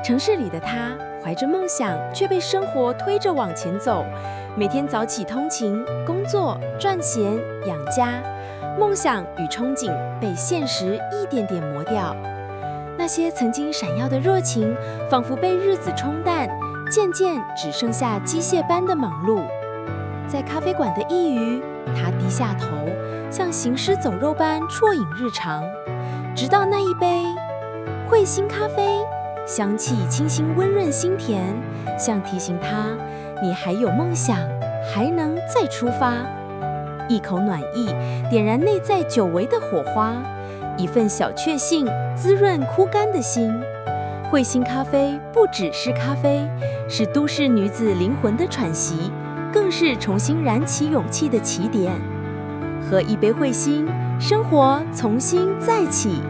城市里的他怀着梦想，却被生活推着往前走，每天早起通勤、工作、赚钱、养家，梦想与憧憬被现实一点点磨掉。那些曾经闪耀的热情，仿佛被日子冲淡，渐渐只剩下机械般的忙碌。在咖啡馆的一隅，他低下头，像行尸走肉般啜饮日常，直到那一杯慧心咖啡，香气清新温润心甜，像提醒他，你还有梦想，还能再出发。一口暖意，点燃内在久违的火花，一份小确幸，滋润枯干的心。慧心咖啡不只是咖啡，是都市女子灵魂的喘息，更是重新燃起勇气的起点。喝一杯慧心，生活重新再起。